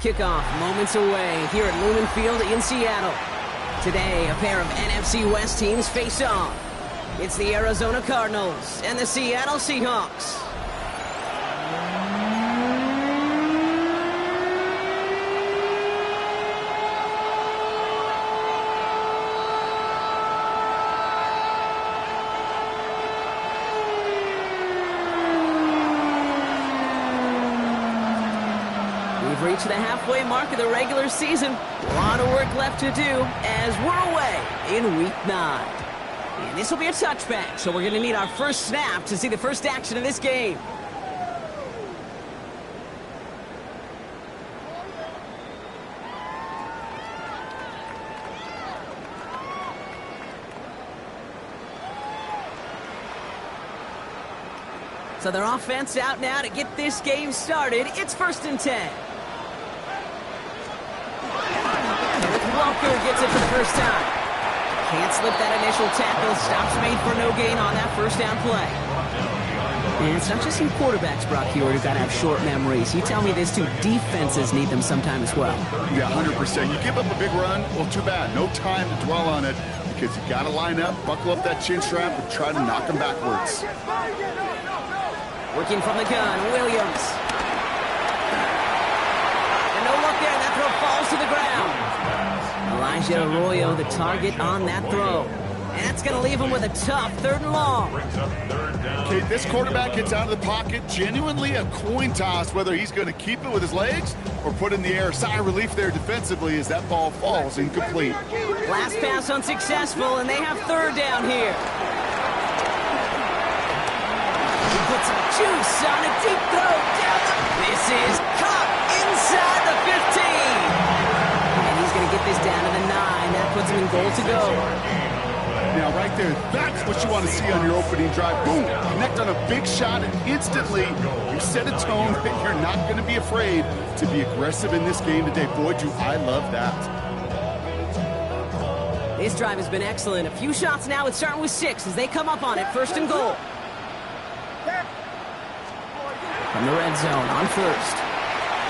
Kickoff moments away here at Lumen Field in Seattle. Today, a pair of NFC West teams face off. It's the Arizona Cardinals and the Seattle Seahawks. We've reached the halfway mark of the regular season. A lot of work left to do as we're away in Week 9. And this will be a touchback, so we're going to need our first snap to see the first action of this game. So their offense out now to get this game started. It's 1st and 10. Walker gets it for the first time. Can't slip that initial tackle. Stops made for no gain on that first down play. And it's not just some quarterbacks, Brock Hewitt, who've got to have short memories. You tell me this too, defenses need them sometime as well. Yeah, 100%. You give up a big run, well, too bad. No time to dwell on it because you got to line up, buckle up that chin strap, and try to knock them backwards. Working from the gun, Williams. And no look there, and that throw falls to the ground. Elijah Arroyo, the target on that throw. And that's going to leave him with a tough 3rd and long. Okay, this quarterback gets out of the pocket, genuinely a coin toss, whether he's going to keep it with his legs or put in the air. Sigh of relief there defensively as that ball falls incomplete. Last pass unsuccessful, and they have 3rd down here. He puts some juice on a deep throw down the... This is caught inside the 15. And he's going to get this down to the 9. That puts him in goal to go. Now, right there, that's what you want to see on your opening drive. Boom! Connect on a big shot, and instantly you set a tone that you're not going to be afraid to be aggressive in this game today. Boy, do I love that. This drive has been excellent. A few shots now. It's starting with 6 as they come up on it. 1st and goal. From the red zone on 1st.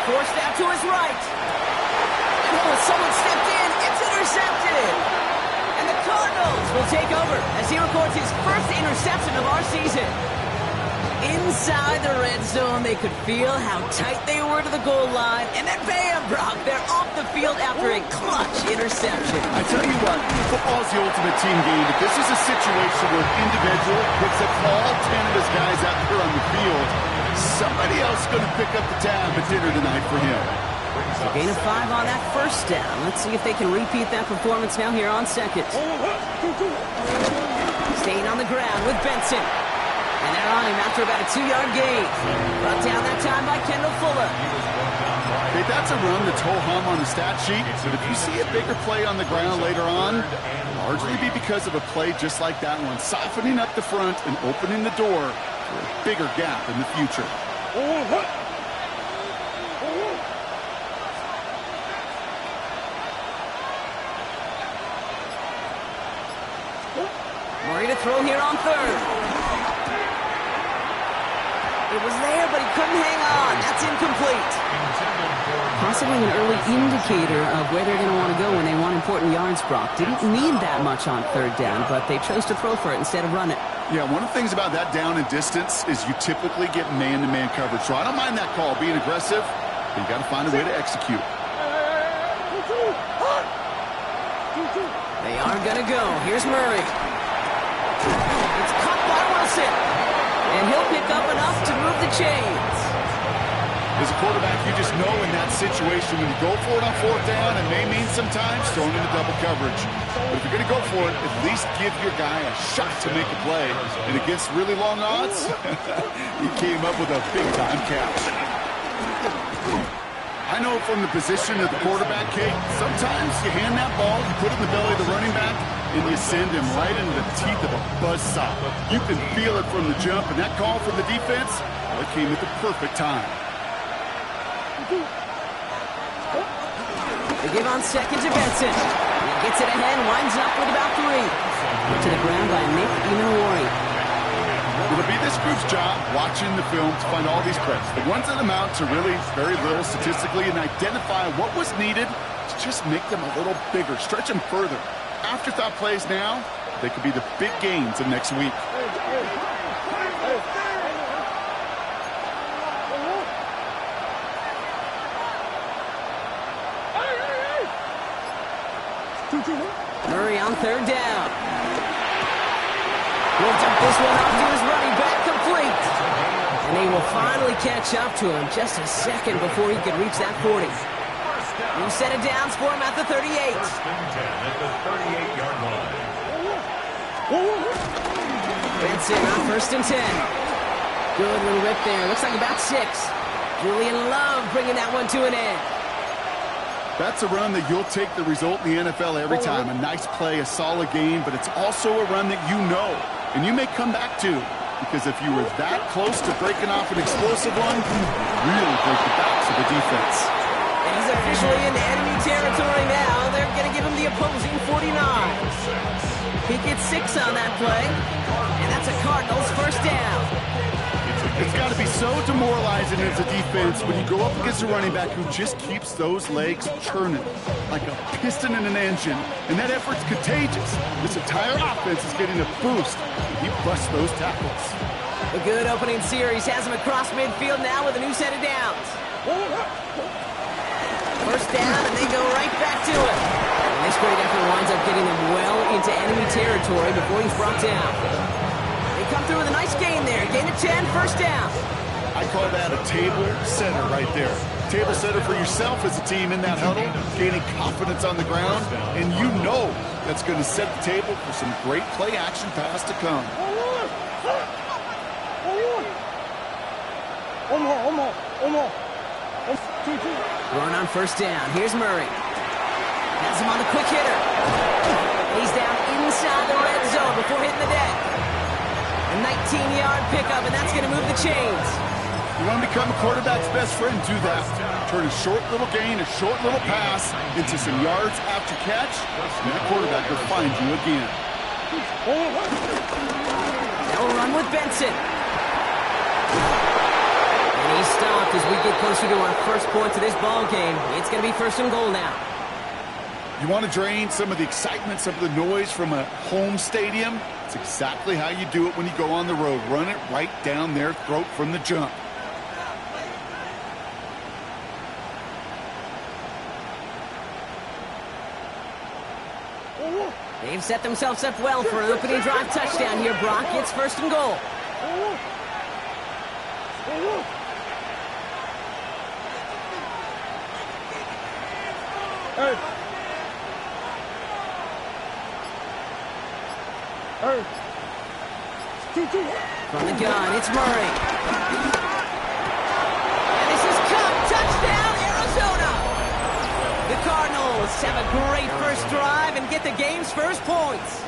Forced out to his right. Oh, someone stepped in. It's intercepted. And the Cardinals will take over as he records his first interception of our season. Inside the red zone, they could feel how tight they were to the goal line. And then bam, Brock, they're off the field after a clutch interception. I tell you what, football's the ultimate team game. But this is a situation where an individual puts up all 10 of his guys out here on the field. Somebody else is going to pick up the tab at dinner tonight for him. So gain of 5 on that 1st down. Let's see if they can repeat that performance now here on 2nd. Staying on the ground with Benson. And they're on him after about a 2-yard gain. Brought down that time by Kendall Fuller. Okay, that's a run that's ho-hum on the stat sheet. But if you see a bigger play on the ground later on, largely be because of a play just like that one, softening up the front and opening the door for a bigger gap in the future. Murray to throw here on 3rd. It was there, but he couldn't hang on. That's incomplete. Possibly an early indicator of where they're going to want to go when they want important yards, Brock. Didn't need that much on 3rd down, but they chose to throw for it instead of run it. Yeah, one of the things about that down and distance is you typically get man-to-man coverage. So I don't mind that call, being aggressive, but you got to find a way to execute. They are going to go. Here's Murray. It's caught by Wilson. And he'll pick up enough to move the chains. As a quarterback, you just know in that situation when you go for it on 4th down, it may mean sometimes throwing into double coverage. But if you're going to go for it, at least give your guy a shot to make a play. And against really long odds, he came up with a big-time catch. I know from the position of the quarterback, Kate, sometimes you hand that ball, you put it in the belly of the running back, and you send him right into the teeth of a buzzsaw. You can feel it from the jump, and that call from the defense, well, it came at the perfect time. They give on 2nd to Benson. He gets it ahead, winds up with about 3. Put to the ground by Nick Imanwari. It'll be this group's job watching the film to find all these plays. The ones that amount to really very little statistically and identify what was needed to just make them a little bigger, stretch them further. Afterthought plays now, they could be the big gains of next week. Murray on third down. Will dump this one off to his running back, complete. And he will finally catch up to him just a second before he could reach that 40. New set of downs for him at the 38. First and 10 at the 38-yard line. Benson on first and 10. Good little rip there. Looks like about 6. Julian Love bringing that one to an end. That's a run that you'll take the result in the NFL every time. A nice play, a solid game, but it's also a run that you know and you may come back to, because if you were that close to breaking off an explosive one, you really break the backs of the defense. And he's officially in enemy territory now. They're going to give him the opposing 49. He gets 6 on that play, and that's a Cardinals first down. It's got to be so demoralizing as a defense when you go up against a running back who just keeps those legs churning like a piston in an engine, and that effort's contagious. This entire offense is getting a boost. He busts those tackles. A good opening series has him across midfield now with a new set of downs. First down, and they go right back to it. And this great effort winds up getting him well into enemy territory before he's brought down. They come through with a nice gain there. Gain of 10, first down. I call that a table setter right there. Table setter for yourself as a team in that huddle, gaining confidence on the ground, and you know that's going to set the table for some great play action pass to come. Run on first down. Here's Murray. Has him on the quick hitter. He's down inside the red zone before hitting the deck. A 19-yard pickup, and that's going to move the chains. You want to become a quarterback's best friend, do that. Turn a short little gain, a short little pass into some yards after catch, and that quarterback will find you again. They'll run with Benson. And he's stopped as we get closer to our first point to this ball game. It's going to be first and goal now. You want to drain some of the excitement, some of the noise from a home stadium? It's exactly how you do it when you go on the road. Run it right down their throat from the jump. They've set themselves up well for an opening drive touchdown here, Brock. It's first and goal. From the gun, it's Murray. And this is Cup. Touchdown, Arizona! The Cardinals have a great first drive and get the game's first points.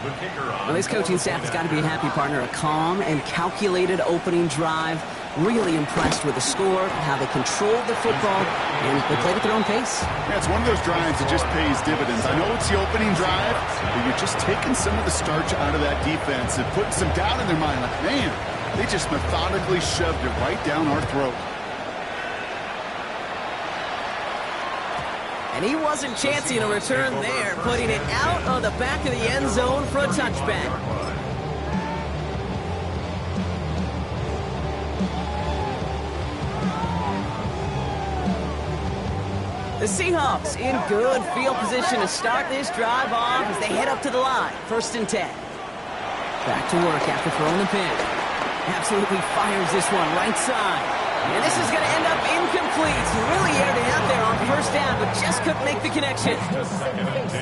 Well, this coaching staff has got to be a happy partner. A calm and calculated opening drive. Really impressed with the score, how they controlled the football, and they played at their own pace. Yeah, it's one of those drives that just pays dividends. I know it's the opening drive, but you're just taking some of the starch out of that defense and putting some doubt in their mind. Like, man, they just methodically shoved it right down our throat. And he wasn't chancing a return there, putting it out of the back of the end zone for a touchback. The Seahawks in good field position to start this drive off as they head up to the line. First and 10. Back to work after throwing the pin. Absolutely fires this one right side. And this is going to end up incomplete. Really aired it out there on first down, but just couldn't make the connection.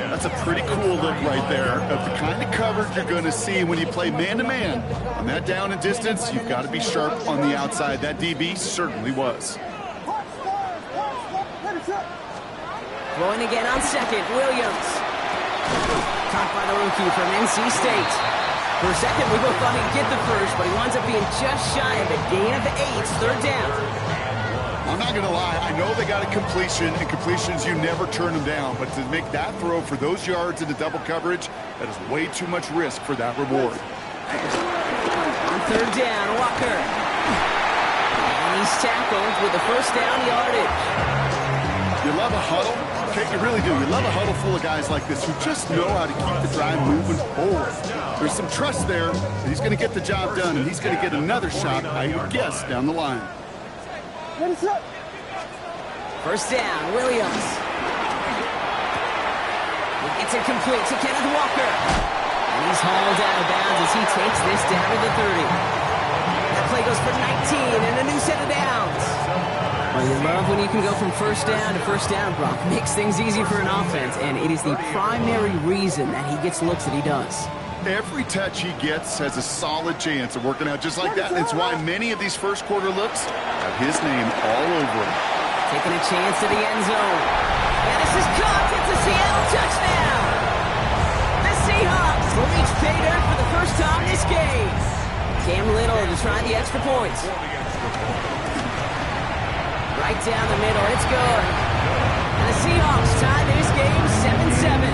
That's a pretty cool look right there of the kind of coverage you're going to see when you play man-to-man. On that down and distance, you've got to be sharp on the outside. That DB certainly was. Throwing again on second, Williams. Caught by the rookie from NC State. For a second, we both thought he'd get the first, but he winds up being just shy of a gain of 8, third down. I'm not going to lie. I know they got a completion, and completions, you never turn them down. But to make that throw for those yards into double coverage, that is way too much risk for that reward. On third down, Walker. And he's tackled with the first down yardage. You love a huddle. Okay, you really do. You love a huddle full of guys like this who just know how to keep the drive moving forward. There's some trust there that he's going to get the job done, and he's going to get another shot, I would guess, down the line. First down, Williams. It's incomplete to Kenneth Walker. And he's hauled out of bounds as he takes this down to the 30. That play goes for 19 and a new set of downs. Well, you love when you can go from first down to first down, Brock. Makes things easy for an offense, and it is the primary reason that he gets looks that he does. Every touch he gets has a solid chance of working out just like that. And it's why many of these first quarter looks have his name all over them. Taking a chance to the end zone. And this is caught. It's a Seattle touchdown. The Seahawks will reach pay dirt for the first time this game. Cam Little to try the extra points. Right down the middle. It's good. And the Seahawks tie this game 7-7.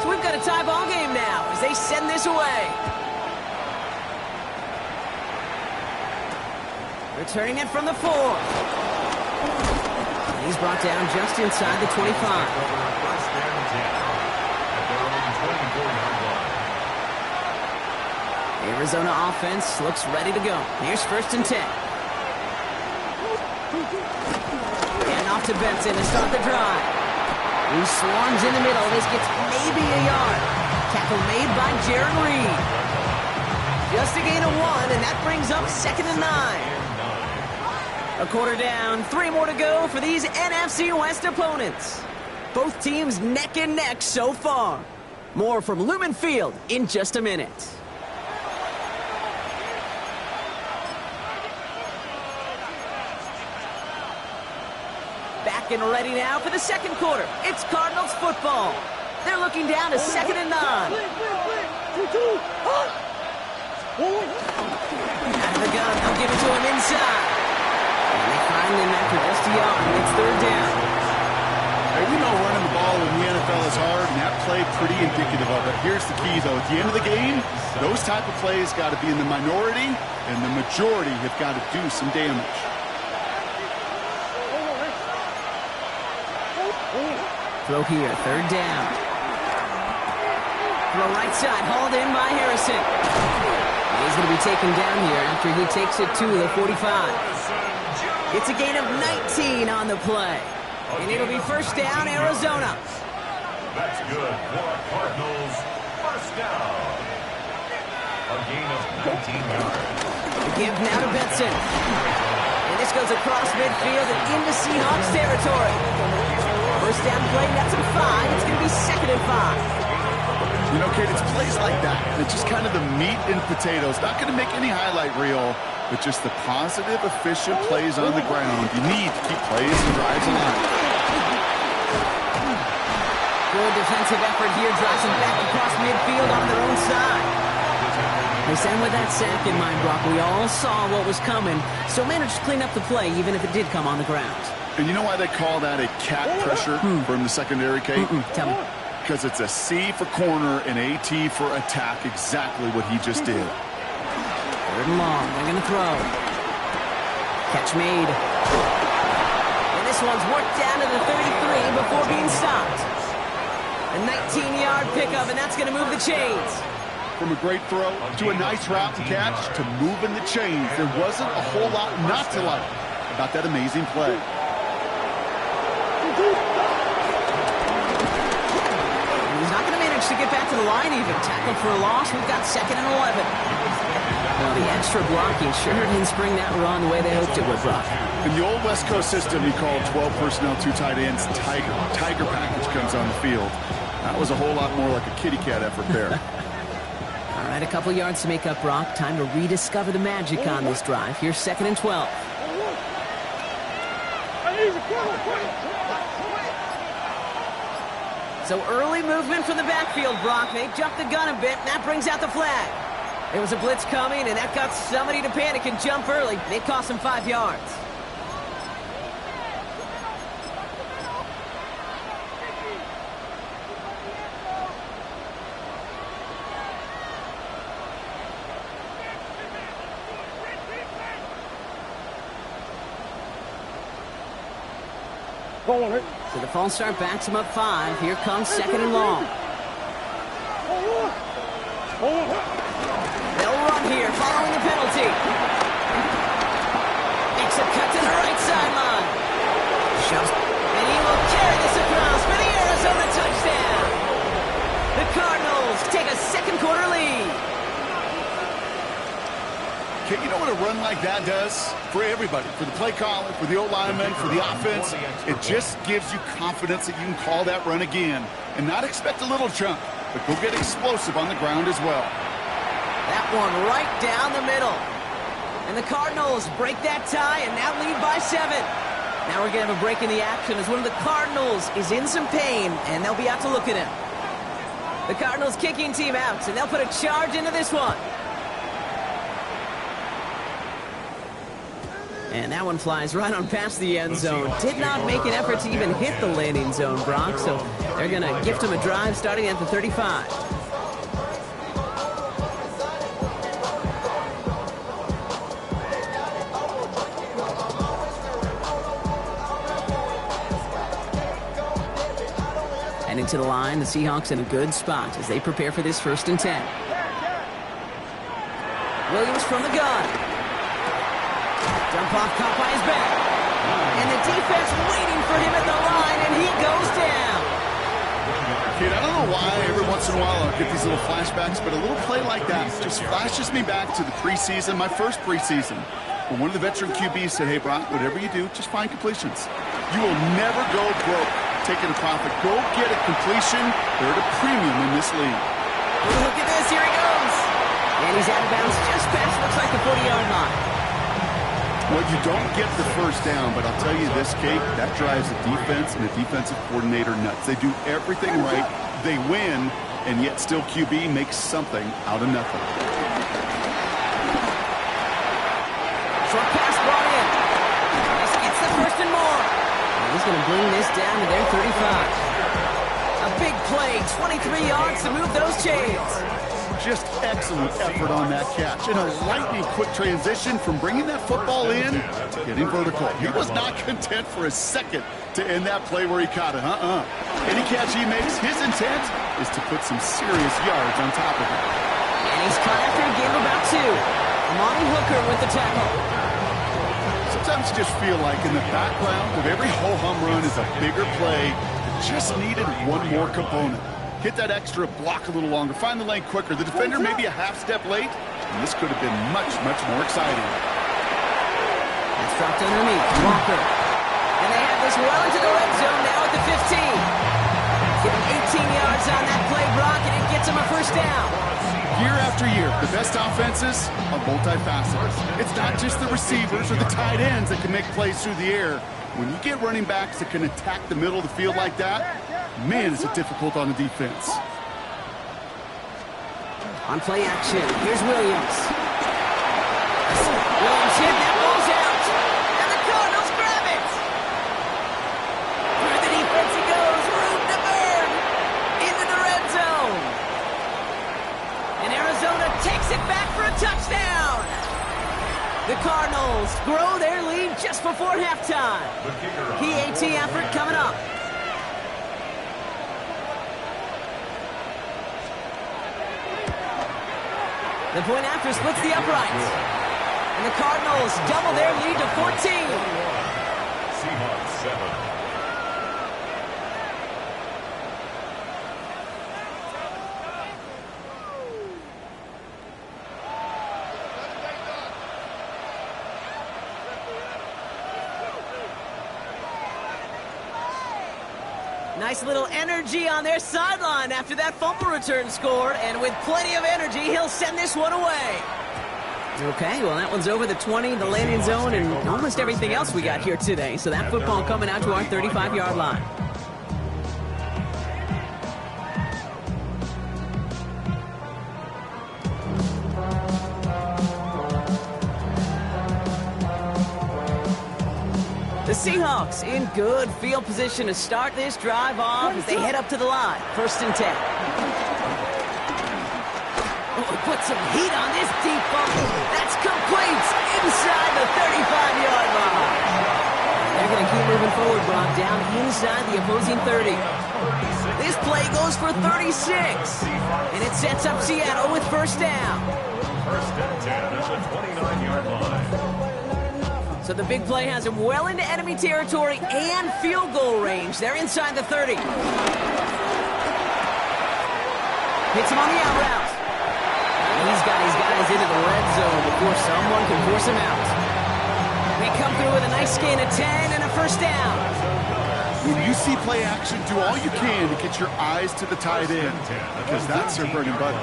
So we've got a tie ball game now as they send this away. Returning it from the 4. He's brought down just inside the 25. Arizona offense looks ready to go. Here's first and 10. And off to Benson to start the drive. He swarms in the middle. This gets maybe a yard. Tackle made by Jaron Reed. Just a gain of 1, and that brings up 2nd and 9. A quarter down, 3 more to go for these NFC West opponents. Both teams neck and neck so far. More from Lumen Field in just a minute. Back and ready now for the second quarter. It's Cardinals football. They're looking down to 2nd and 9. Out of the gun, they'll give it to him inside. And they find him after just a yard. It's third down. Hey, we know running the ball in the NFL is hard, and that play pretty indicative of it. Here's the key, though. At the end of the game, those type of plays got to be in the minority, and the majority have got to do some damage. Throw here, third down. Throw right side, hauled in by Harrison. He's going to be taken down here after he takes it to the 45. It's a gain of 19 on the play. And it'll be first down, Arizona. That's good for Cardinals. First down. A gain of 19 yards. The give now to Benson. And this goes across midfield and into Seahawks territory. First down play, that's a 5. It's going to be 2nd and 5. You know, Kate, it's plays like that. It's just kind of the meat and potatoes. Not going to make any highlight reel, but just the positive, efficient plays on the ground. You need to keep plays and drives alive. Good defensive effort here, drives them back across midfield on their own side. They send with that sack in mind, Brock. We all saw what was coming, so managed to clean up the play, even if it did come on the ground. And you know why they call that a cat pressure from the secondary, Kate? Tell me. Because it's a C for corner and AT for attack, exactly what he just did. Third and long, they're going to throw. Catch made. And this one's worked down to the 33 before being stopped. A 19-yard pickup, and that's going to move the chains. From a great throw to a nice route and catch to moving the chains, there wasn't a whole lot not to like about that amazing play. He's not going to manage to get back to the line even. Tackled for a loss. We've got 2nd and 11. Well, the extra blocking sure didn't spring that run the way they hoped it would, Brock. In the old West Coast system, you called 12 personnel, 2 tight ends, Tiger. Tiger package comes on the field. That was a whole lot more like a kitty cat effort there. All right, a couple yards to make up, Brock. Time to rediscover the magic on this drive. Here's 2nd and 12. So early movement from the backfield, Brock. They jumped the gun a bit, and that brings out the flag. There was a blitz coming, and that got somebody to panic and jump early. It cost them 5 yards. So the false start backs him up 5. Here comes 2nd and long. They'll run here following the penalty. Makes a cut to the right sideline. Shoves. And he will carry this across for the Arizona touchdown. The Cardinals take a second-quarter lead. Okay, you know what a run like that does? For everybody, for the play caller, for the O-lineman, for the offense, it just gives you confidence that you can call that run again and not expect a little chunk, but go get explosive on the ground as well. That one right down the middle. And the Cardinals break that tie and now lead by 7. Now we're going to have a break in the action as one of the Cardinals is in some pain, and they'll be out to look at him. The Cardinals kicking team out, and they'll put a charge into this one. And that one flies right on past the end zone. Did not make an effort to even hit the landing zone, Brock, so they're going to gift him a drive starting at the 35. Heading to the line, the Seahawks in a good spot as they prepare for this 1st and 10. Williams from the gun. Dump off caught by his back. And the defense waiting for him at the line, and he goes down. Kid, I don't know why every once in a while I'll get these little flashbacks, but a little play like that just flashes me back to the preseason, my first preseason. When one of the veteran QBs said, hey, Brock, whatever you do, just find completions. You will never go broke taking a profit. Go get a completion. They're at a premium in this league. Look at this. Here he goes. And he's out of bounds just past, looks like the 40-yard line. Well, you don't get the first down, but I'll tell you this, Kate, that drives the defense and the defensive coordinator nuts. They do everything right. They win, and yet still QB makes something out of nothing. Short pass brought in. This gets the 1st and more. And he's going to bring this down to their 35. A big play, 23 yards to move those chains. Just excellent effort on that catch. And a lightning quick transition from bringing that football in to getting vertical. He was not content for a second to end that play where he caught it. Any catch he makes, his intent is to put some serious yards on top of it. And he's caught after a game of about 2. Monty Hooker with the tackle. Sometimes you just feel like in the background of every ho-hum run is a bigger play that just needed one more component. Hit that extra block a little longer. Find the lane quicker. The defender may be a half step late, and this could have been much, much more exciting. It's dropped underneath. Walker. And they have this well into the red zone now at the 15. Getting 18 yards on that play, Brock, and it gets him a 1st down. Year after year, the best offenses are multifaceted. It's not just the receivers or the tight ends that can make plays through the air. When you get running backs that can attack the middle of the field like that, man, is it difficult on the defense. On play action, here's Williams. Williams hit, that ball's out. And the Cardinals grab it. Through the defense he goes, room to burn. Into the red zone. And Arizona takes it back for a touchdown. The Cardinals grow their lead just before halftime. PAT effort coming up. The point after splits the uprights. And the Cardinals double their lead to 14. Seahawks 7. Nice little energy on their sideline after that fumble return scored, and with plenty of energy, he'll send this one away. Okay, well, that one's over the 20, the landing zone, and almost everything else we got here today. So that football coming out to our 35-yard line. The Seahawks in good field position to start this drive off as they head up to the line. 1st and 10. Oh, put some heat on this deep fumble. That's complete inside the 35-yard line. They're going to keep moving forward, Brock, down inside the opposing 30. This play goes for 36. And it sets up Seattle with first down. First and 10 at the 29-yard line. So the big play has him well into enemy territory and field goal range. They're inside the 30. Hits him on the out route. He's got his guys into the red zone before someone can force him out. They come through with a nice gain of 10 and a first down. When you see play action, do all you can to get your eyes to the tight end, because that's their bread and butter.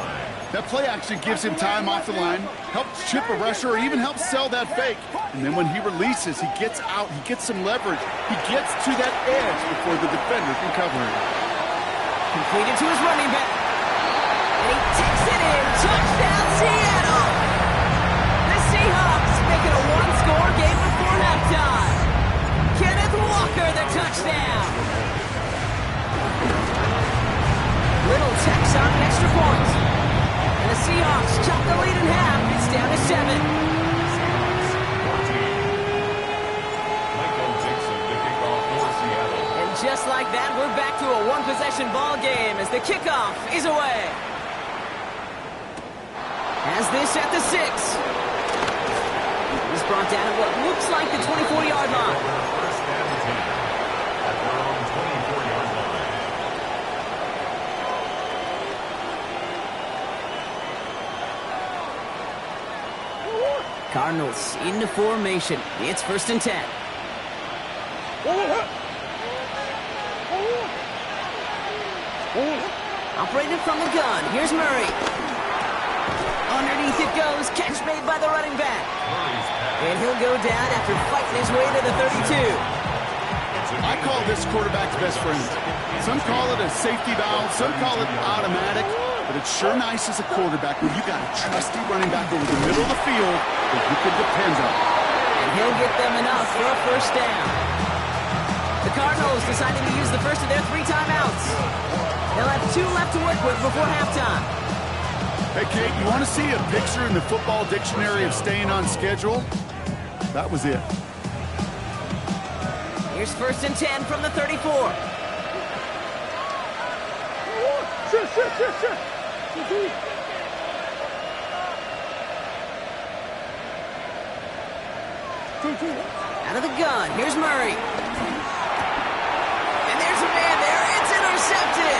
That play action gives him time off the line, helps chip a rusher, or even helps sell that fake. And then when he releases, he gets out, he gets some leverage. He gets to that edge before the defender can cover him. Completed to his running back. And he takes it in. Touchdown, Seattle! The Seahawks make it a one-score game before halftime. Kenneth Walker, the touchdown. Little tacks on an extra point. And the Seahawks chop the lead in half. It's down to 7. And just like that, we're back to a one-possession ball game as the kickoff is away. Has this at the 6. He's brought down at what looks like the 24-yard line. First and 10 at their own 24-yard line. Cardinals into formation. It's first and 10. Operated from the gun. Here's Murray. Underneath it goes. Catch made by the running back. And he'll go down after fighting his way to the 32. I call this quarterback's best friend. Some call it a safety valve, some call it automatic, but it's sure nice as a quarterback when you got a trusty running back over the middle of the field that you can depend on. And he'll get them enough for a first down. The Cardinals decided to use the first of their 3 timeouts. They'll have 2 left to work with before halftime. Hey, Kate, you want to see a picture in the football dictionary of staying on schedule? That was it. Here's first and 10 from the 34. Out of the gun, here's Murray. And there's a man there. It's intercepted.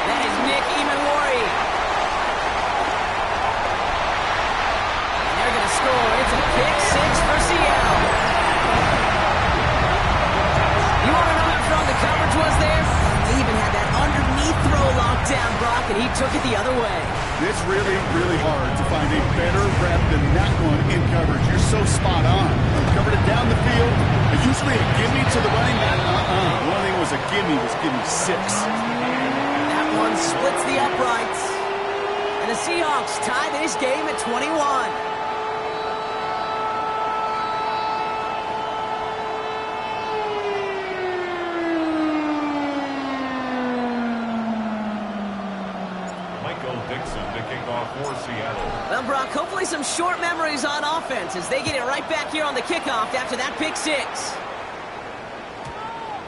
That is Nick Emanwari. And they're going to score. It's a pick 6 for Seattle. You want to know how strong the coverage was there? They even had that underneath throw locked down, Brock, and he took it the other way. It's really, really hard to find a better rep than that one in coverage. You're so spot on. You covered it down the field. Usually a gimme to the running back. One thing was a gimme 6. That one splits the uprights. And the Seahawks tie this game at 21. For Seattle. Well, Brock, hopefully some short memories on offense as they get it right back here on the kickoff after that pick 6.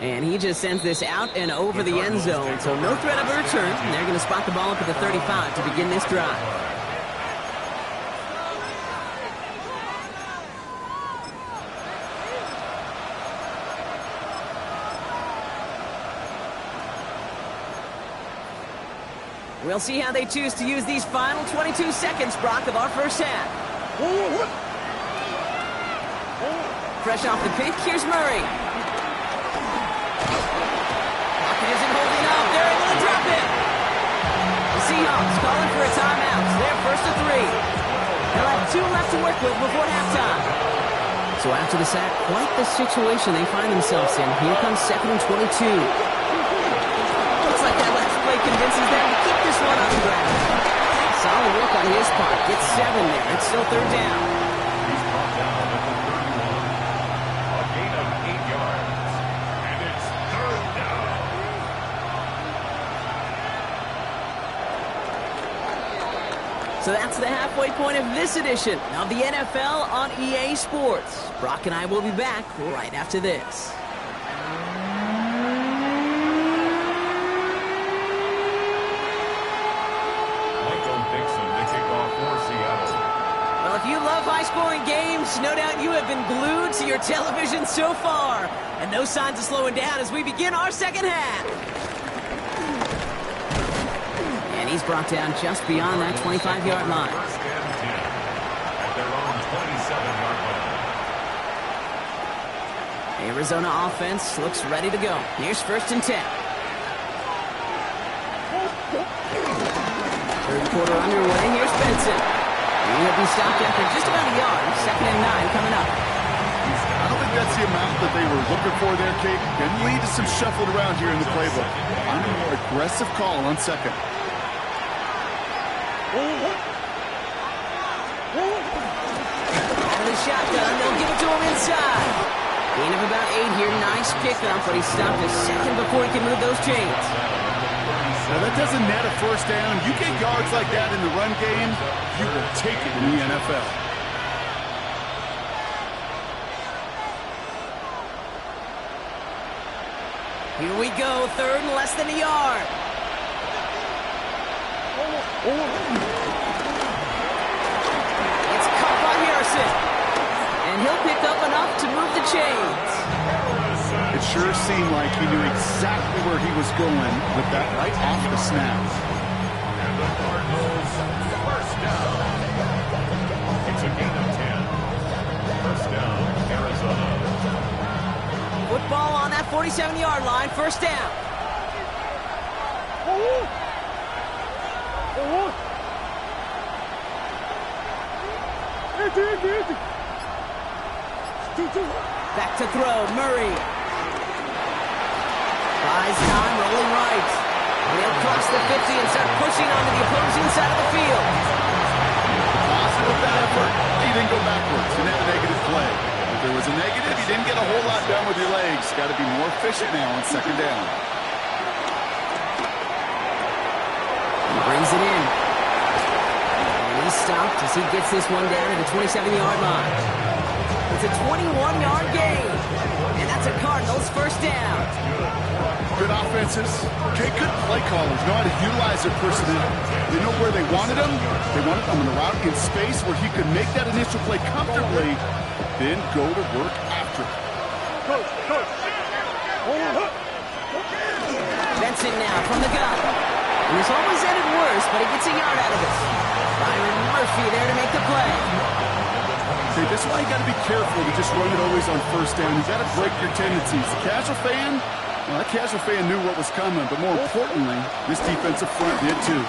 And he just sends this out and over the end zone, so no threat of a return. And they're going to spot the ball up at the 35 to begin this drive. We'll see how they choose to use these final 22 seconds, Brock, of our first half. Fresh off the pick, here's Murray. Pocket isn't holding up. They're able to drop it. The Seahawks calling for a timeout. They're first to 3. They'll have 2 left to work with before halftime. So after the sack, quite the situation they find themselves in. Here comes 2nd and 22. Looks like that last play convinces them to keep this one on the ground. Solid work on his part. Gets 7 there. It's still 3rd down. He's brought down at the 31. A gain of 8 yards. And it's 3rd down. So that's the halfway point of this edition of the NFL on EA Sports. Brock and I will be back right after this. Mahomes, no doubt you have been glued to your television so far. And no signs of slowing down as we begin our second half. And he's brought down just beyond that 25-yard line. First and 10 at their own 27-yard line. Arizona offense looks ready to go. Here's first and 10. Third quarter underway. Here's Benson. He will be stopped after just about a yard. Second and 9 coming up. I don't think that's the amount that they were looking for there, Kate. Can lead to some shuffled around here in the playbook. I'm a more aggressive call on second. Out of the shotgun, they'll give it to him inside. Gain of about 8 here. Nice pickup, but he stopped a second before he can move those chains. Now, that doesn't net a first down. You get yards like that in the run game, you will take it in the NFL. Here we go, third and less than a yard. It's caught by Harrison. And he'll pick up enough to move the chains. It sure seemed like he knew exactly where he was going with that right off the snap. And the Cardinals, first down. It's a gain of 10. First down, Arizona. Football on that 47-yard line, first down. Back to throw, Murray. Buys time, rolling right. And he'll cross the 50 and start pushing onto the opposing side of the field. Awesome with that effort. He didn't go backwards. Didn't have a negative play. If there was a negative, you didn't get a whole lot done with your legs. Got to be more efficient now on second down. He brings it in. And he's stopped as he gets this one down at the 27-yard line. It's a 21-yard gain. And that's a Cardinals first down. Good offenses. Okay, good play callers. Know how to utilize their personnel. They know where they wanted him. They wanted him in a route in space where he could make that initial play comfortably, then go to work after. Benson now from the gun. And this always ended worse, but he gets a yard out of it. Byron Murphy there to make the play. Okay, that's why you got to be careful to just run it always on first down. You got to break your tendencies. The casual fan, well, that casual fan knew what was coming, but more importantly, this defensive front did too.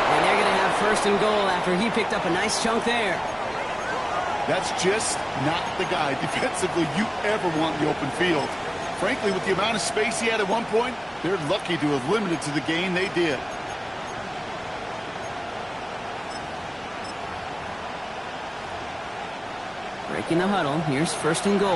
And they're going to have first and goal after he picked up a nice chunk there. That's just not the guy defensively you ever want in the open field. Frankly, with the amount of space he had at one point, they're lucky to have limited to the gain they did. Breaking the huddle. Here's first and goal.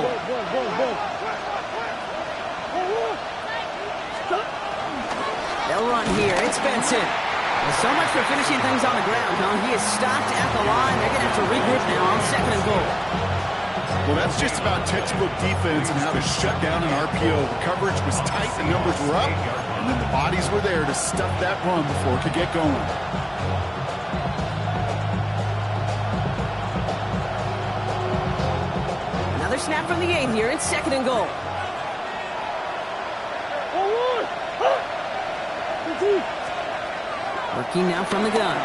They'll run here. It's Benson. Well, so much for finishing things on the ground, huh? He is stopped at the line. They're going to have to regroup now on second and goal. Well, that's just about textbook defense and how to shut down an RPO. The coverage was tight, the numbers were up, and then the bodies were there to stuff that run before it could get going. Another snap from the 8 here. It's second and goal. Working now from the gun.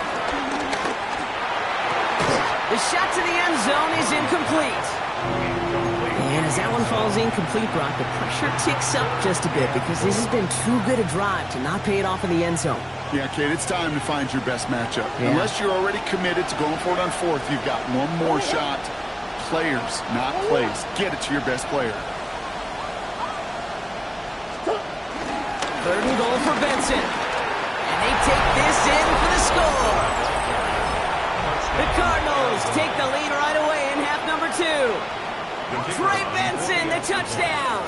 The shot to the end zone is incomplete. And as that one falls incomplete, Brock, the pressure ticks up just a bit because this has been too good a drive to not pay it off in the end zone. Yeah, Kate, it's time to find your best matchup. Yeah. Unless you're already committed to going for it on fourth, you've got one more shot. Players, not plays. Get it to your best player. Third and goal for Benson. And they take this in for the score. The Cardinals take the lead right away in half number 2. Trey Benson, the touchdown.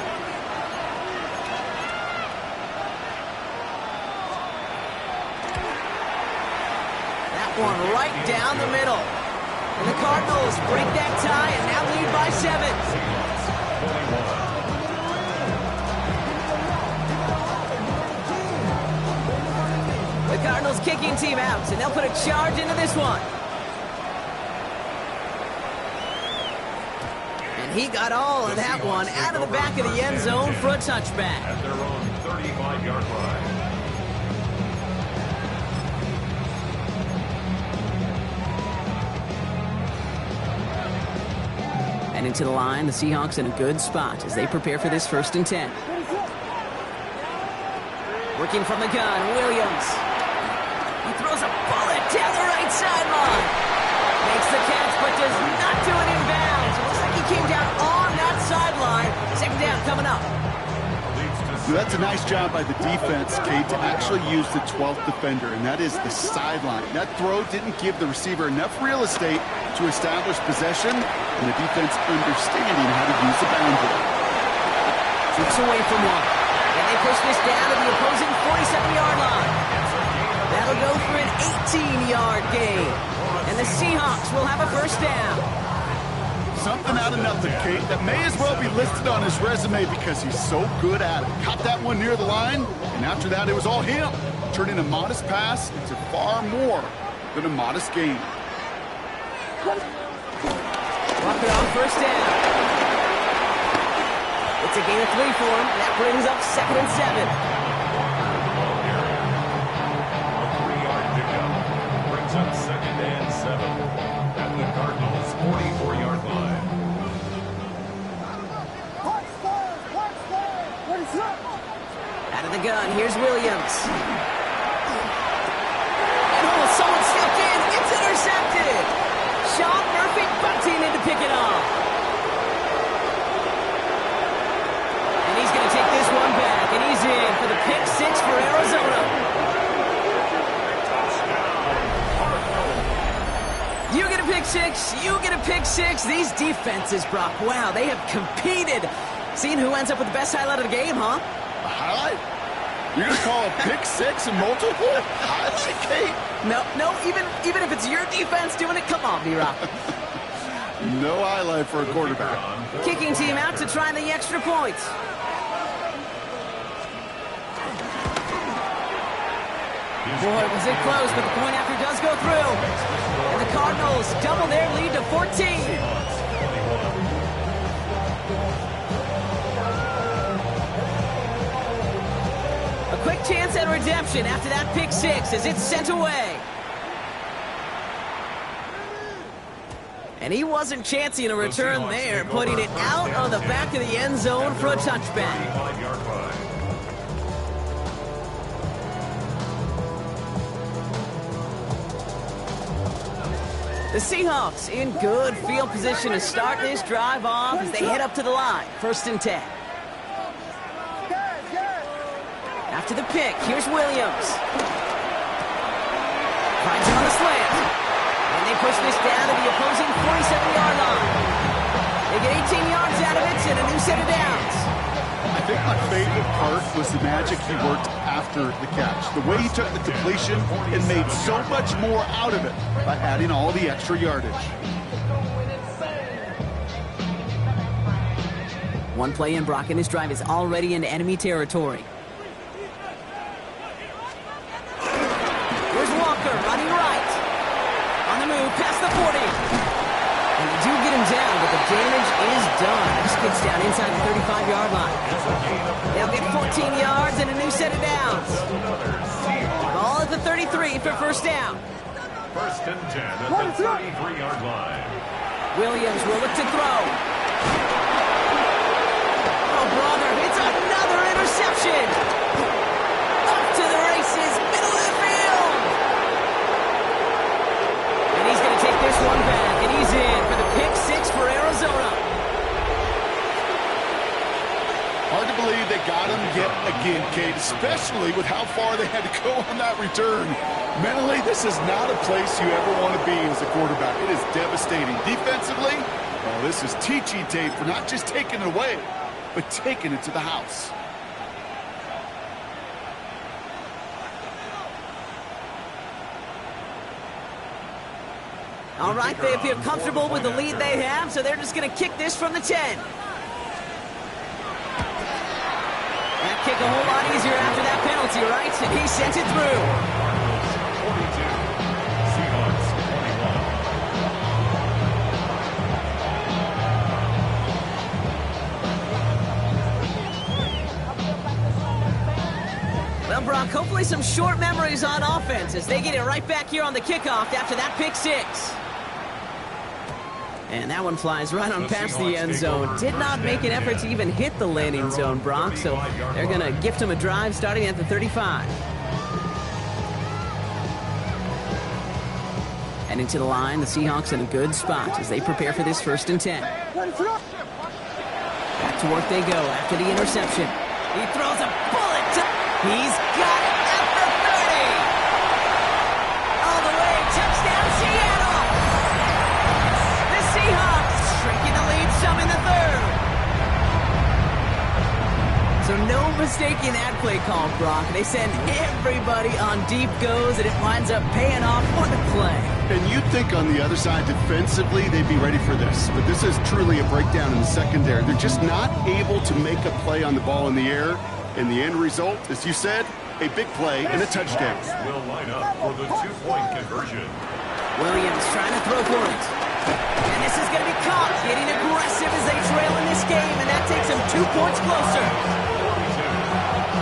That one right down the middle. And the Cardinals break that tie and now lead by 7. The Cardinals kicking team out, and they'll put a charge into this one. he got all of that one out of the back of the end zone for a touchback. At their own 35-yard line. And into the line, the Seahawks in a good spot as they prepare for this 1st and 10. Working from the gun, Williams. He throws a bullet down the right sideline. Makes the catch, but does not do it in bounds. It looks like he came down on that sideline. 2nd down coming up. That's a nice job by the defense, Kate, to actually use the 12th defender, and that is the sideline. That throw didn't give the receiver enough real estate to establish possession, and the defense understanding how to use the boundary. 6 away from 1. And they push this down to the opposing 47-yard line. That'll go for an 18-yard gain. And the Seahawks will have a 1st down. Something out of nothing, Kate, that may as well be listed on his resume because he's so good at it. Caught that one near the line, and after that, it was all him. Turning a modest pass into far more than a modest gain. Walk it on 1st down. It's a gain of 3 for him. That brings up 2nd and 7. A 3-yard pickup brings up 2nd and 7 at the Cardinals' 44-yard line. Out of the gun, here's Williams. And someone stepped in. It's intercepted. Sean Murphy bunting in to pick it off. And he's going to take this one back, and he's in for the pick 6 for Arizona. You get a pick 6, you get a pick 6. These defenses, Brock, wow, they have competed. Seeing who ends up with the best highlight of the game, huh? A highlight? You're going to call a pick 6 and multiple? Highlight, Kate? No, even if it's your defense doing it, come on, B-Rock. No highlight for a quarterback. Kicking team out to try the extra points. Boy, was it close, but the point after does go through. And the Cardinals double their lead to 14. A quick chance at redemption after that pick 6 as it's sent away. And he wasn't chancing a return there, putting it out on the back of the end zone for a touchback. The Seahawks in good field position to start this drive off as they head up to the line. 1st and 10. After the pick, here's Williams. Finds him on the slant. And they push this down to the opposing 47-yard line. They get 18 yards out of it and a new set of downs. I think my favorite part was the magic he worked after the catch. The way he took the completion and made so much more out of it by adding all the extra yardage. One play in, Brock, and this drive is already into enemy territory. Here's Walker running right. On the move, past the 40. And they do get him down, but the damage is done. This gets down inside the 35-yard line. They'll get 14 yards and a new set of downs. Ball at the 33 for 1st down. 1st and 10 at the 33-yard line. Williams will look to throw. Oh, brother, it's another interception. Up to the races, middle of the field. And he's going to take this one back, and he's in for the pick 6 for Arizona. Hard to believe they got him yet again, Kate, especially with how far they had to go on that return. Mentally, this is not a place you ever want to be as a quarterback. It is devastating. Defensively, well, this is teaching tape for not just taking it away, but taking it to the house. All right, they appear comfortable with the lead they have, so they're just going to kick this from the 10. That kick a whole lot easier after that penalty, right? And he sent it through. 42. Seahawks 21. Well, Brock, hopefully some short memories on offense as they get it right back here on the kickoff after that pick six. And that one flies right on past the end zone. Did not make an effort to even hit the landing zone, Brock, so they're going to gift him a drive starting at the 35. Heading to the line, the Seahawks in a good spot as they prepare for this 1st and 10. Back to work they go after the interception. He throws a bullet. He's got it at the 30. All the way, touchdown Seattle. The Seahawks shrinking the lead some in the 3rd. So no mistaking that play call, Brock. They send everybody on deep goes, and it winds up paying off on the play. And you'd think on the other side, defensively, they'd be ready for this. But this is truly a breakdown in the secondary. They're just not able to make a play on the ball in the air. And the end result, as you said, a big play and a touchdown. Will line up for the 2-point conversion. Williams trying to throw for it. And this is going to be caught, getting aggressive as they trail in this game, and that takes them 2 points closer.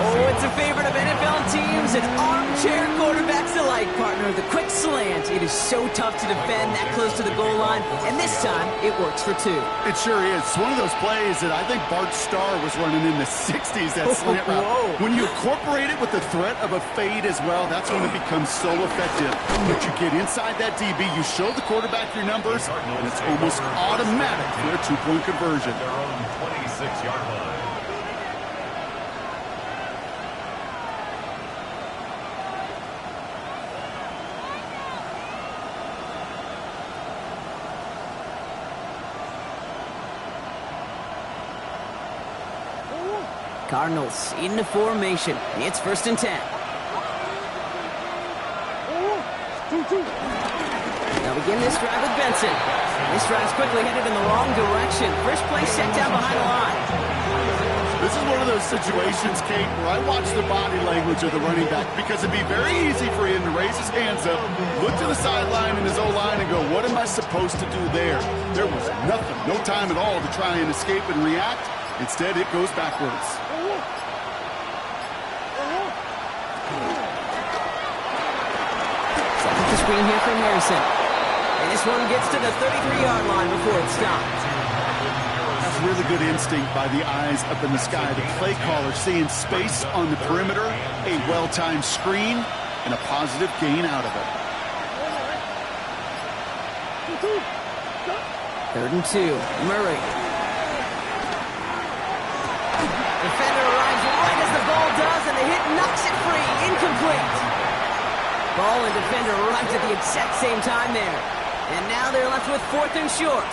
Oh, it's a favorite of NFL teams and armchair quarterbacks alike, partner. The quick slant. It is so tough to defend that close to the goal line, and this time it works for 2. It sure is. It's one of those plays that I think Bart Starr was running in the 60s, that slant route. When you incorporate it with the threat of a fade as well, that's when it becomes so effective. But you get inside that DB, you show the quarterback your numbers, and it's almost automatic for a 2-point conversion. Their own 26-yard line. Cardinals into formation. It's 1st and 10. They'll begin this drive with Benson. This drive's quickly headed in the wrong direction. First play set down behind the line. This is one of those situations, Kate, where I watch the body language of the running back because it'd be very easy for him to raise his hands up, look to the sideline in his O-line and go, what am I supposed to do there? There was nothing, no time at all to try and escape and react. Instead, it goes backwards. Screen here from Harrison. And this one gets to the 33-yard line before it stops. That's really good instinct by the eyes up in the sky. The play caller seeing space on the perimeter, a well-timed screen, and a positive gain out of it. 3rd and 2. Murray. Defender arrives right as the ball does, and the hit knocks it free. Incomplete. Ball and defender right at the exact same time there. And now they're left with 4th and short.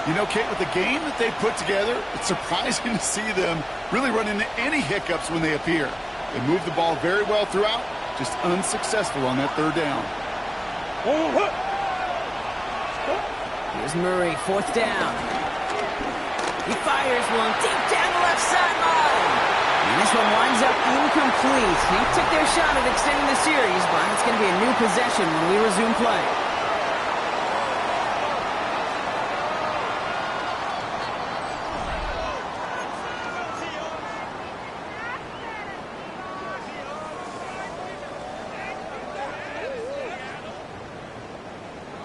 You know, Kate, with the game that they put together, it's surprising to see them really run into any hiccups when they appear. They move the ball very well throughout, just unsuccessful on that 3rd down. Here's Murray, 4th down. He fires one deep down the left sideline. And this one winds up incomplete. He took their shot at extending the series, but it's going to be a new possession when we resume play.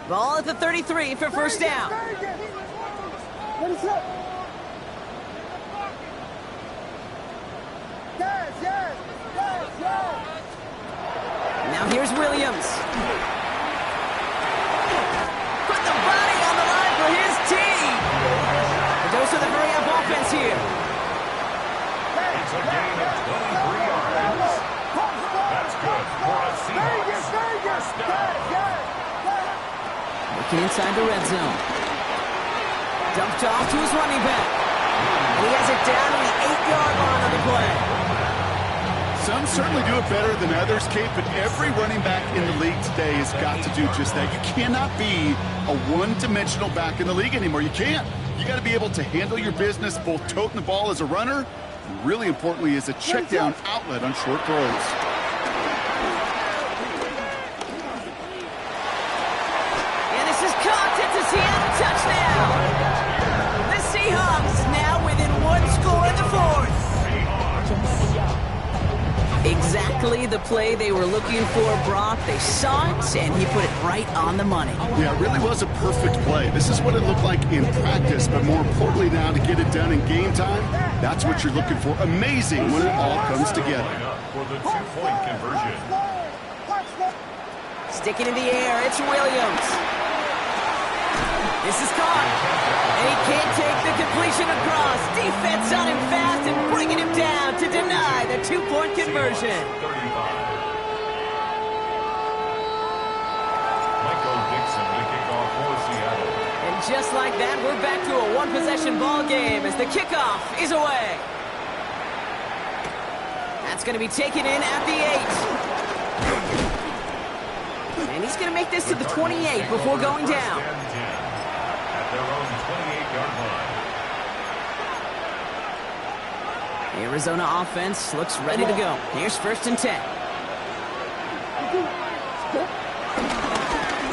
Ball at the 33 for 1st down. Now here's Williams. Put the body on the line for his team. A dose of the hurry-up offense here. It's a gain of 23 yards. That's good for a Seahawks. First down. Looking inside the red zone. Dumped off to his running back. And he has it down to the 8-yard line on the play. Some certainly do it better than others, Kate, but every running back in the league today has got to do just that. You cannot be a one-dimensional back in the league anymore. You can't. You got to be able to handle your business, both toting the ball as a runner, and really importantly as a check-down outlet on short throws. And this is caught. It's a Seattle touchdown. The Seahawks now within 1 score in the 4th. Exactly the play they were looking for, Brock. They saw it, and he put it right on the money. Yeah, it really was a perfect play. This is what it looked like in practice, but more importantly now to get it done in game time, that's what you're looking for. Amazing when it all comes together. For the two-point conversion. Sticking in the air, it's Williams. This is caught. And he can't take the completion across. Defense on him fast and bringing him down to deny the two-point conversion. 35. Michael Dixon, the kickoff for Seattle. And just like that, we're back to a one-possession ball game as the kickoff is away. That's going to be taken in at the 8. And he's going to make this to the 28 before going down. At their own 28-yard line. Arizona offense looks ready to go. Here's 1st and 10.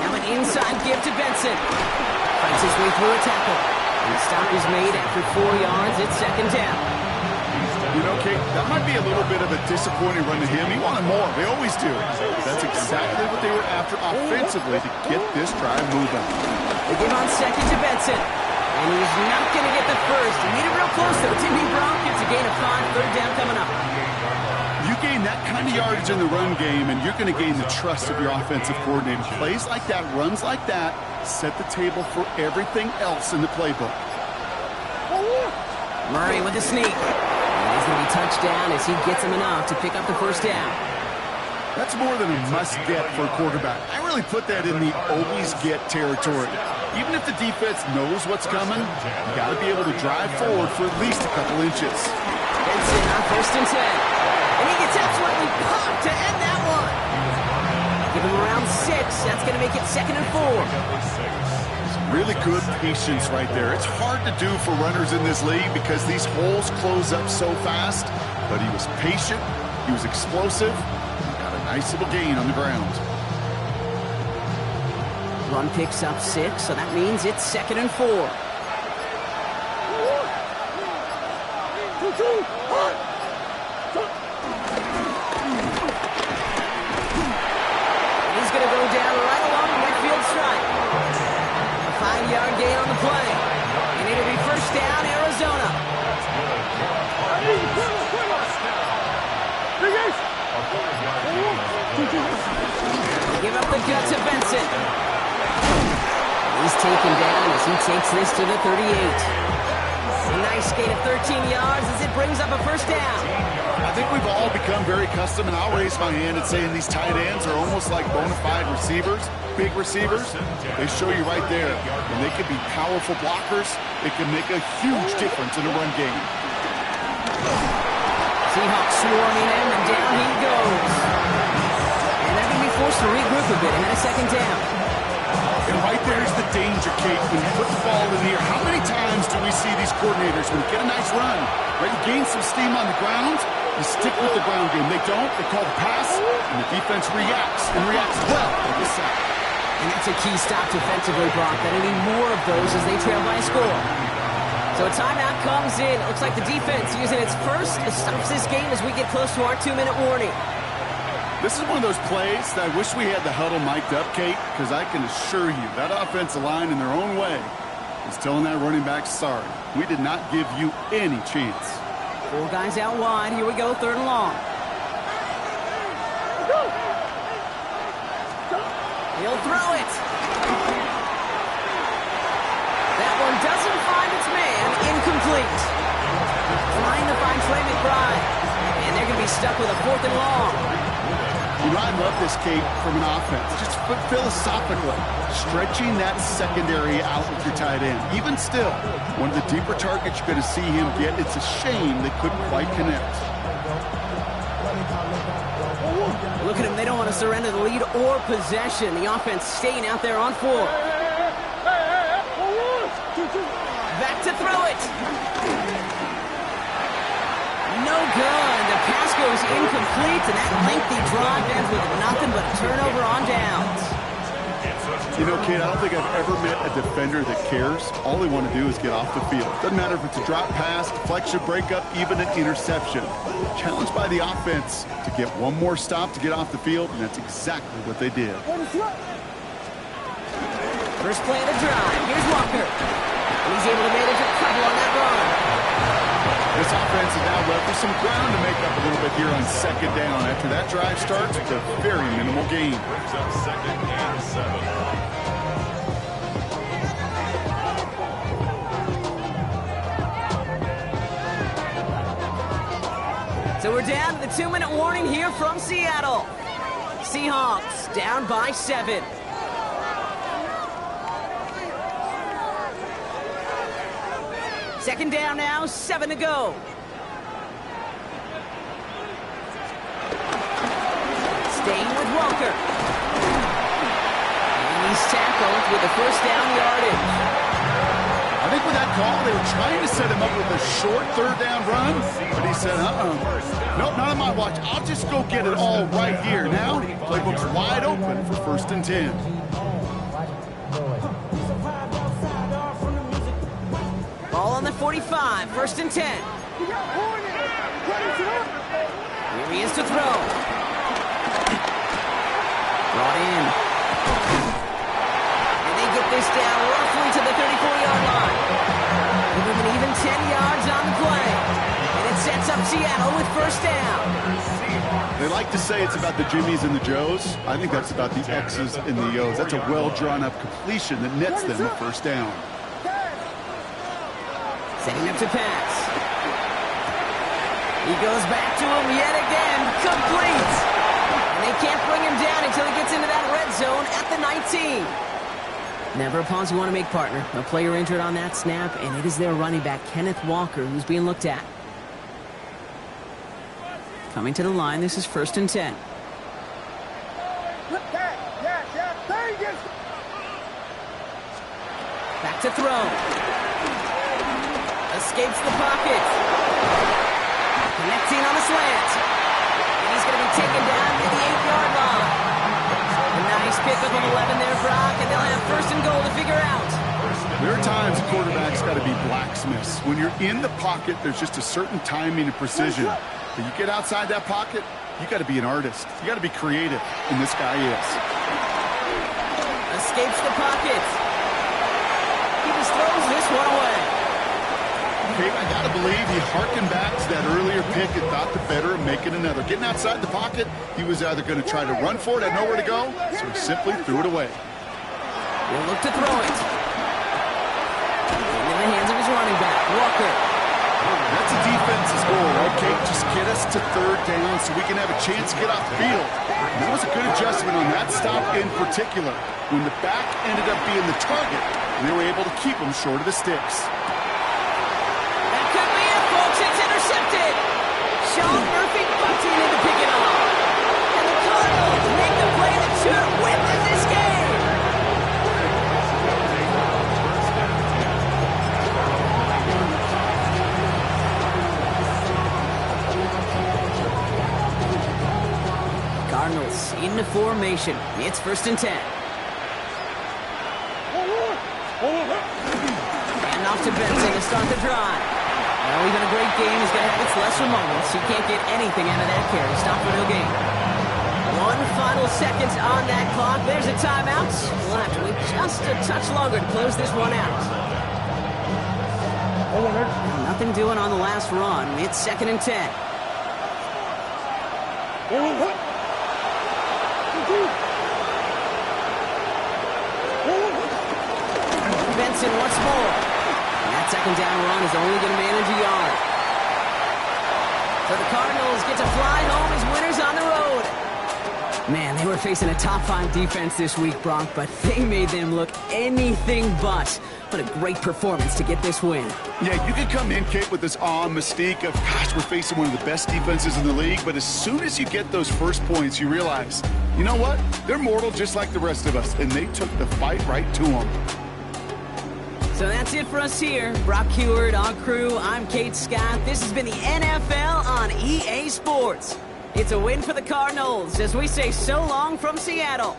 Now an inside give to Benson. Fights his way through a tackle. And the stop is made after 4 yards. It's 2nd down. You know, Kate, that might be a little bit of a disappointing run to him. He wanted more. They always do. That's exactly what they were after offensively to get this drive moving. They give on 2nd to Benson. And he's not going to get the first. He made it real close, though. Timmy Brown gets a gain of 5. 3rd down coming up. You gain that kind of yardage in the run game, and you're going to gain the trust of your offensive coordinator. Plays like that, runs like that, set the table for everything else in the playbook. Murray with the sneak. And he's going to be touchdown as he gets him enough to pick up the 1st down. That's more than a must-get for a quarterback. I really put that in the always-get territory. Even if the defense knows what's coming, you got to be able to drive forward for at least a couple inches. Benson on 1st and 10. And he gets absolutely popped to end that one. Give him around 6. That's going to make it 2nd and 4. Really good patience right there. It's hard to do for runners in this league because these holes close up so fast. But he was patient. He was explosive. Got a nice little gain on the ground. Run picks up 6, so that means it's 2nd and 4. He's going to go down right along the midfield stripe. A 5-yard gain on the play. And it'll be 1st down, Arizona. Give up the gut to Benson. He's taken down as he takes this to the 38. A nice gain of 13 yards as it brings up a 1st down. I think we've all become very accustomed, and I'll raise my hand and saying these tight ends are almost like bona fide receivers, big receivers. They show you right there, and they can be powerful blockers. It can make a huge difference in a run game. Seahawks swarming him, and down he goes. And they're going to be forced to regroup a bit ahead of 2nd down. And right there's the danger, Kate, when you put the ball in the air. How many times do we see these coordinators, when you get a nice run, right, you gain some steam on the ground, you stick with the ground game. They don't, they call the pass, and the defense reacts, and reacts well with the sack. And that's a key stop defensively, Brock. They need more of those as they trail by a score. So a timeout comes in. It looks like the defense using its first stops this game as we get close to our 2-minute warning. This is one of those plays that I wish we had the huddle mic'd up, Kate, because I can assure you that offensive line in their own way is telling that running back, sorry, we did not give you any chance. 4 guys out wide. Here we go, 3rd and long. He'll throw it. That one doesn't find its man. Incomplete. Trying to find Trey McBride. And they're going to be stuck with a 4th and long. You know, I love this, Kate, from an offense. Just philosophically, stretching that secondary out with your tight end. Even still, one of the deeper targets you're going to see him get, it's a shame they couldn't quite connect. Look at them. They don't want to surrender the lead or possession. The offense staying out there on 4. Back to throw it. No good. The pass goes incomplete, and that lengthy drive ends with nothing but a turnover on downs. You know, Kate, I don't think I've ever met a defender that cares. All they want to do is get off the field. Doesn't matter if it's a drop pass, deflection, breakup, even an interception. Challenged by the offense to get one more stop to get off the field, and that's exactly what they did. First play of the drive. Here's Walker. And he's able to manage a couple on that run. This offense is now left with some ground to make up a little bit here on second down after that drive starts with a very minimal gain. Brings up 2nd and 7. So we're down to the 2-minute warning here from Seattle. Seahawks down by 7. Second down now, 7 to go. Staying with Walker. And he's tackled with the first down yardage. I think with that call, they were trying to set him up with a short third down run, but he said, nope, not on my watch. I'll just go get it all right here. Now, playbook's wide open for 1st and 10. Ball on the 45, 1st and 10. Here he is to throw. Brought in. And they get this down roughly to the 34-yard line. Give him an even 10 yards on the play. And it sets up Seattle with 1st down. They like to say it's about the Jimmies and the Joes. I think that's about the X's and the O's. That's a well-drawn-up completion that nets them a 1st down. Setting up to pass. He goes back to him yet again. Complete. And they can't bring him down until he gets into that red zone at the 19. Never a pause you want to make, partner. A player injured on that snap, and it is their running back, Kenneth Walker, who's being looked at. Coming to the line, this is 1st and 10. Back to throw. Escapes the pocket. Connecting on the slant. And he's going to be taken down at the 8-yard line. A nice pickup of 11 there, Brock, and they'll have 1st and goal to figure out. There are times a quarterback's got to be blacksmiths. When you're in the pocket, there's just a certain timing and precision. But you get outside that pocket, you got to be an artist. You got to be creative, and this guy is. Escapes the pocket. He just throws this one away. Okay, I got to believe he harkened back to that earlier pick and thought the better of making another. Getting outside the pocket, he was either going to try to run for it, had nowhere to go, so he simply threw it away. He'll look to throw it. Into the hands of his running back, Walker. That's a defense's goal, okay? Just get us to 3rd down so we can have a chance to get off the field. And that was a good adjustment on that stop in particular, when the back ended up being the target, and they were able to keep him short of the sticks. Sean Murphy butting in to pick it off. And the Cardinals make the play that should win them this game. Cardinals into formation. It's 1st and 10. And off to Benson to start the drive. Well, even a great game is going to have its lesser moments. You can't get anything out of that carry. Stop for no gain. 1 final second on that clock. There's a timeout. We'll have to wait just a touch longer to close this one out. Nothing doing on the last run. It's 2nd and 10. Benson once more. That 2nd down run is only going to manage a yard. So the Cardinals get to fly home as winners on the road. Man, they were facing a top 5 defense this week, Brock, but they made them look anything but. What a great performance to get this win. Yeah, you can come in, Kate, with this awe and mystique of, gosh, we're facing one of the best defenses in the league, but as soon as you get those first points, you realize, you know what? They're mortal just like the rest of us, and they took the fight right to them. So that's it for us here. Brock Heward, our crew, I'm Kate Scott. This has been the NFL on EA Sports. It's a win for the Cardinals as we say so long from Seattle.